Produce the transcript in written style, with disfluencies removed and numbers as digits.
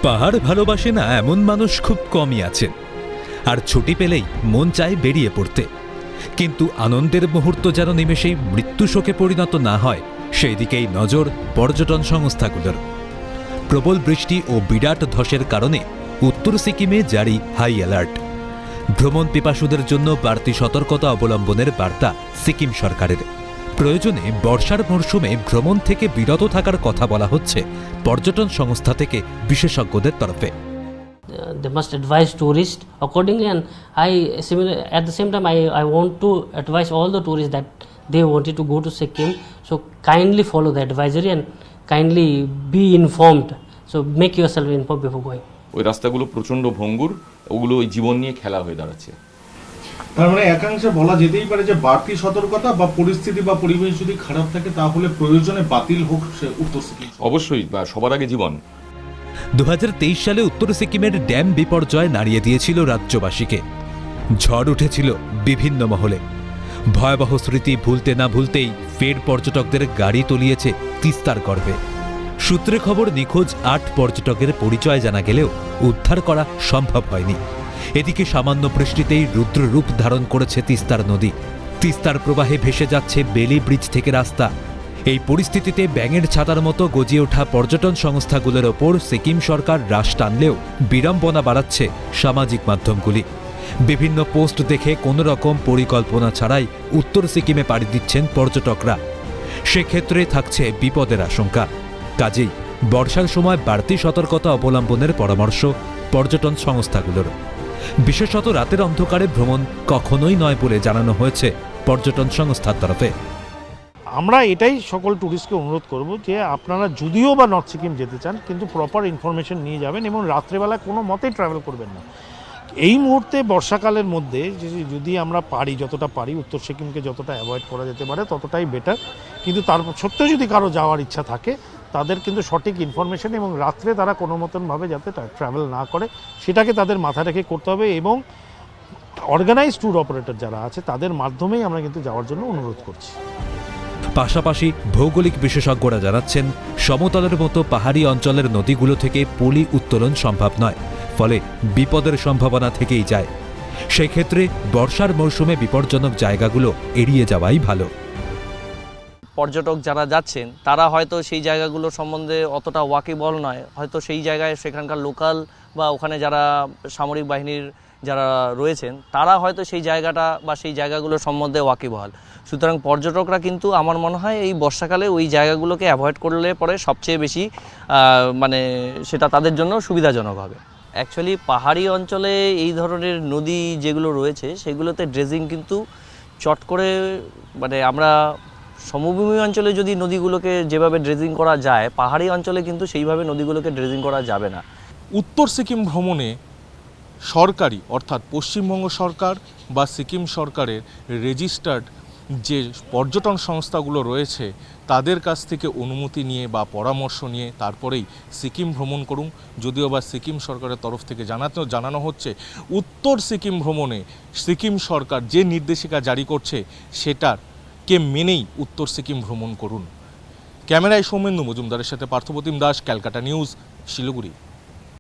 পাহাড় ভালোবাসে না এমন মানুষ খুব কমই আছেন, আর ছুটি পেলেই মন চায় বেরিয়ে পড়তে। কিন্তু আনন্দের মুহূর্ত যেন নিমেষেই মৃত্যু শোকে পরিণত না হয়, সেই দিকেই নজর পর্যটন সংস্থাগুলোর। প্রবল বৃষ্টি ও বিরাট ধসের কারণে উত্তর সিকিমে জারি হাই অ্যালার্ট। ভ্রমণ পিপাসুদের জন্য বাড়তি সতর্কতা অবলম্বনের বার্তা সিকিম সরকারের। প্রয়োজনে বর্ষার মরশুমে ভ্রমণ থেকে বিরত থাকার কথা বলা হচ্ছে পর্যটন সংস্থা থেকে বিশেষজ্ঞদের তরফে। They must advise tourists accordingly, and at the same time I want to advise all the tourists that they wanted to go to Sikkim, so kindly follow the advisory and kindly be informed, so make yourself informed before going. ওই রাস্তাগুলো প্রচণ্ড ভঙ্গুর, ওগুলো ওই জীবন নিয়ে খেলা হয়ে দাঁড়াচ্ছে। তার মানে একাংশে বলা যেতেই পারে যে বাড়তি সতর্কতা বা পরিস্থিতি বা পরিবেশ যদি খারাপ থাকে তাহলে প্রয়োজনে বাতিল হোক উত্তর সিকিম। অবশ্যই, সবার আগে জীবন। 2023 সালে উত্তর সিকিমের ড্যাম বিপর্যয় নাড়িয়ে দিয়েছিল রাজ্যবাসীকে। ঝড় উঠেছিল বিভিন্ন মহলে। ভয়াবহ স্মৃতি ভুলতে না ভুলতেই ফের পর্যটকদের গাড়ি তলিয়েছে তিস্তার গর্ভে। সূত্রে খবর নিখোঁজ 8 পর্যটকের পরিচয় জানা গেলেও উদ্ধার করা সম্ভব হয়নি। এদিকে সামান্য বৃষ্টিতেই রুদ্ররূপ ধারণ করেছে তিস্তার নদী। তিস্তার প্রবাহে ভেসে যাচ্ছে বেলি ব্রিজ থেকে রাস্তা। এই পরিস্থিতিতে ব্যাঙের ছাতার মতো গজিয়ে ওঠা পর্যটন সংস্থাগুলোর ওপর সিকিম সরকার রাশ টানলেও বিড়ম্বনা বাড়াচ্ছে সামাজিক মাধ্যমগুলি। বিভিন্ন পোস্ট দেখে কোনো রকম পরিকল্পনা ছাড়াই উত্তর সিকিমে পাড়ি দিচ্ছেন পর্যটকরা। সেক্ষেত্রে থাকছে বিপদের আশঙ্কা। কাজেই বর্ষার সময় বাড়তি সতর্কতা অবলম্বনের পরামর্শ পর্যটন সংস্থাগুলোর। বিশেষত রাতের অন্ধকারে ভ্রমণ কখনোই নয় বলে জানানো হয়েছে পর্যটন সংস্থার তরফে। আমরা এটাই সকল ট্যুরিস্টকে অনুরোধ করব যে আপনারা যদিও বা নর্থ সিকিম যেতে চান, কিন্তু প্রপার ইনফরমেশন নিয়ে যাবেন এবং রাত্রেবেলা কোনো মতেই ট্রাভেল করবেন না। এই মুহূর্তে বর্ষাকালের মধ্যে যদি আমরা পারি, যতটা পারি উত্তর সিকিমকে যতটা অ্যাভয়েড করা যেতে পারে ততটাই বেটার। কিন্তু তার সত্ত্বেও যদি কারো যাওয়ার ইচ্ছা থাকে, তাদের কিন্তু সঠিক ইনফরমেশন এবং রাত্রে তারা কোনো মতনভাবে যাতে ট্রাভেল না করে সেটাকে তাদের মাথায় রেখে করতে হবে। এবং অর্গানাইজ ট্যুর অপারেটর যারা আছে তাদের মাধ্যমেই আমরা কিন্তু যাওয়ার জন্য অনুরোধ করছি। পাশাপাশি ভৌগোলিক বিশেষজ্ঞরা জানাচ্ছেন, সমতলের মতো পাহাড়ি অঞ্চলের নদীগুলো থেকে পলি উত্তোলন সম্ভব নয়, ফলে বিপদের সম্ভাবনা থেকেই যায়। সেক্ষেত্রে বর্ষার মৌসুমে বিপজ্জনক জায়গাগুলো এড়িয়ে যাওয়াই ভালো। পর্যটক যারা যাচ্ছেন তারা হয়তো সেই জায়গাগুলো সম্বন্ধে অতটা ওয়াকিবল নয়, হয়তো সেই জায়গায় সেখানকার লোকাল বা ওখানে যারা সামরিক বাহিনীর যারা রয়েছেন তারা হয়তো সেই জায়গাটা বা সেই জায়গাগুলো সম্বন্ধে ওয়াকিবহাল। সুতরাং পর্যটকরা কিন্তু আমার মনে হয় এই বর্ষাকালে ওই জায়গাগুলোকে অ্যাভয়েড করলে পরে সবচেয়ে বেশি সেটা তাদের জন্য সুবিধাজনক হবে। অ্যাকচুয়ালি পাহাড়ি অঞ্চলে এই ধরনের নদী যেগুলো রয়েছে সেগুলোতে ড্রেজিং কিন্তু চট করে আমরা সমভূমি অঞ্চলে যদি নদীগুলোকে যেভাবে ড্রেজিং করা যায়, পাহাড়ি অঞ্চলে কিন্তু সেইভাবে নদীগুলোকে ড্রেজিং করা যাবে না। উত্তর সিকিম ভ্রমণে সরকারি অর্থাৎ পশ্চিমবঙ্গ সরকার বা সিকিম সরকারের রেজিস্টার্ড যে পর্যটন সংস্থাগুলো রয়েছে তাদের কাছ থেকে অনুমতি নিয়ে বা পরামর্শ নিয়ে তারপরেই সিকিম ভ্রমণ করুন। যদিও বা সিকিম সরকারের তরফ থেকে জানানো হচ্ছে উত্তর সিকিম ভ্রমণে সিকিম সরকার যে নির্দেশিকা জারি করছে সেটাকে মেনেই উত্তর সিকিম ভ্রমণ করুন। ক্যামেরায় সৌমেন্দু মজুমদারের সাথে পার্থপ্রতিম দাস, ক্যালকাটা নিউজ, শিলিগুড়ি।